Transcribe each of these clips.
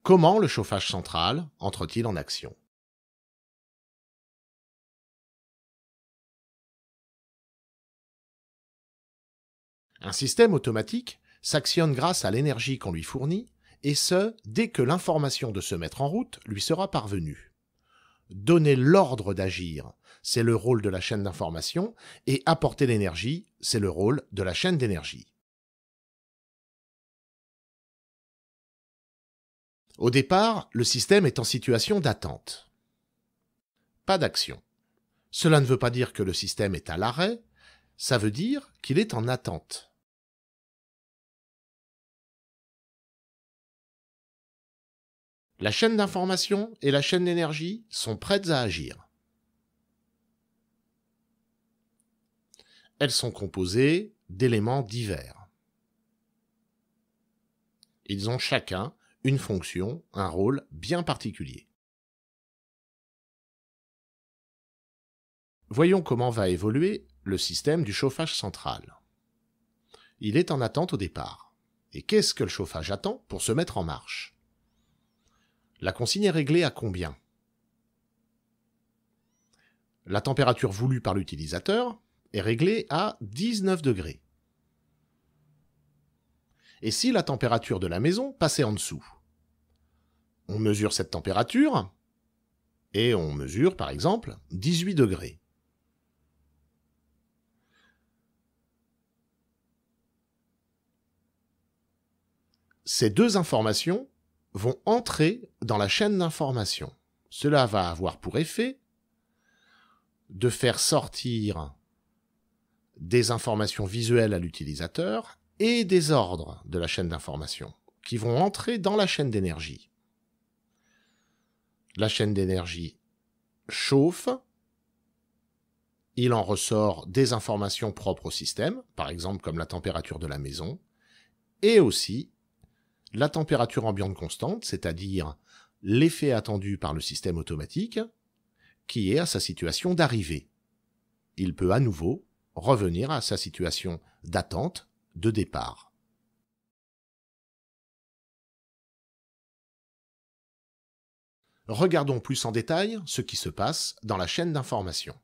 Comment le chauffage central entre-t-il en action? Un système automatique s'actionne grâce à l'énergie qu'on lui fournit, et ce, dès que l'information de se mettre en route lui sera parvenue. Donner l'ordre d'agir, c'est le rôle de la chaîne d'information, et apporter l'énergie, c'est le rôle de la chaîne d'énergie. Au départ, le système est en situation d'attente. Pas d'action. Cela ne veut pas dire que le système est à l'arrêt, ça veut dire qu'il est en attente. La chaîne d'information et la chaîne d'énergie sont prêtes à agir. Elles sont composées d'éléments divers. Ils ont chacun une fonction, un rôle bien particulier. Voyons comment va évoluer le système du chauffage central. Il est en attente au départ. Et qu'est-ce que le chauffage attend pour se mettre en marche? La consigne est réglée à combien? La température voulue par l'utilisateur est réglée à 19 degrés. Et si la température de la maison passait en dessous? On mesure cette température et on mesure par exemple 18 degrés. Ces deux informations vont entrer dans la chaîne d'information. Cela va avoir pour effet de faire sortir des informations visuelles à l'utilisateur et des ordres de la chaîne d'information qui vont entrer dans la chaîne d'énergie. La chaîne d'énergie chauffe, il en ressort des informations propres au système, par exemple comme la température de la maison, et aussi la température ambiante constante, c'est-à-dire l'effet attendu par le système automatique, qui est à sa situation d'arrivée. Il peut à nouveau revenir à sa situation d'attente de départ. Regardons plus en détail ce qui se passe dans la chaîne d'information.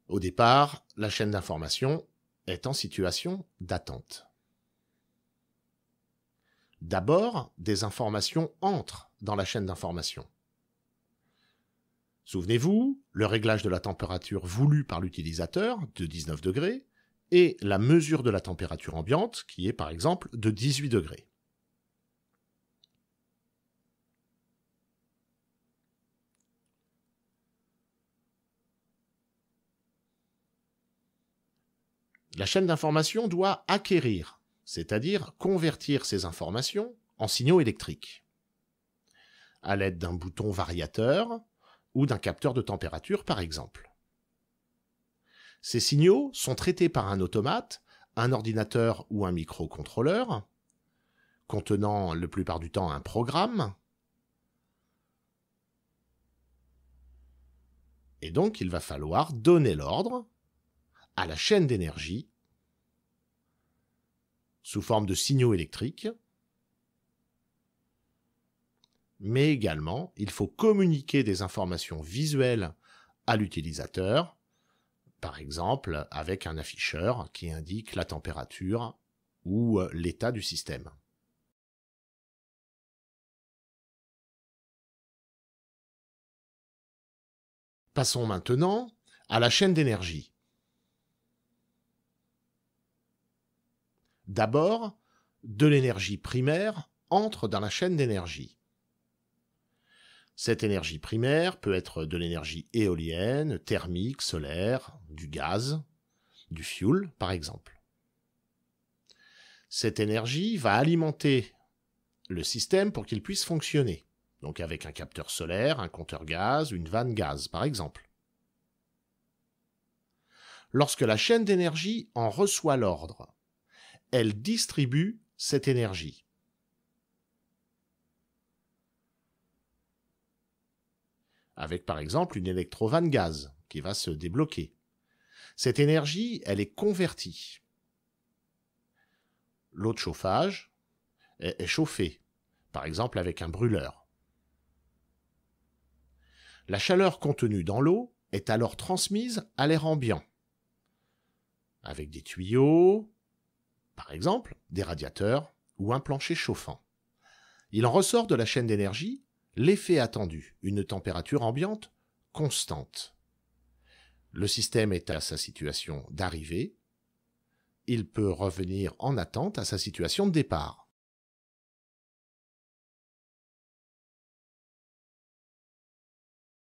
Au départ, la chaîne d'information est en situation d'attente. D'abord, des informations entrent dans la chaîne d'information. Souvenez-vous, le réglage de la température voulue par l'utilisateur, de 19 degrés, et la mesure de la température ambiante, qui est par exemple de 18 degrés. La chaîne d'information doit acquérir, c'est-à-dire convertir ces informations en signaux électriques, à l'aide d'un bouton variateur ou d'un capteur de température par exemple. Ces signaux sont traités par un automate, un ordinateur ou un microcontrôleur, contenant la plupart du temps un programme, et donc il va falloir donner l'ordre à la chaîne d'énergie sous forme de signaux électriques, mais également il faut communiquer des informations visuelles à l'utilisateur, par exemple avec un afficheur qui indique la température ou l'état du système. Passons maintenant à la chaîne d'énergie. D'abord, de l'énergie primaire entre dans la chaîne d'énergie. Cette énergie primaire peut être de l'énergie éolienne, thermique, solaire, du gaz, du fioul par exemple. Cette énergie va alimenter le système pour qu'il puisse fonctionner, donc avec un capteur solaire, un compteur gaz, une vanne gaz par exemple. Lorsque la chaîne d'énergie en reçoit l'ordre, elle distribue cette énergie. Avec par exemple une électrovanne gaz qui va se débloquer. Cette énergie, elle est convertie. L'eau de chauffage est chauffée, par exemple avec un brûleur. La chaleur contenue dans l'eau est alors transmise à l'air ambiant, avec des tuyaux, par exemple des radiateurs ou un plancher chauffant. Il en ressort de la chaîne d'énergie l'effet attendu, une température ambiante constante. Le système est à sa situation d'arrivée, il peut revenir en attente à sa situation de départ.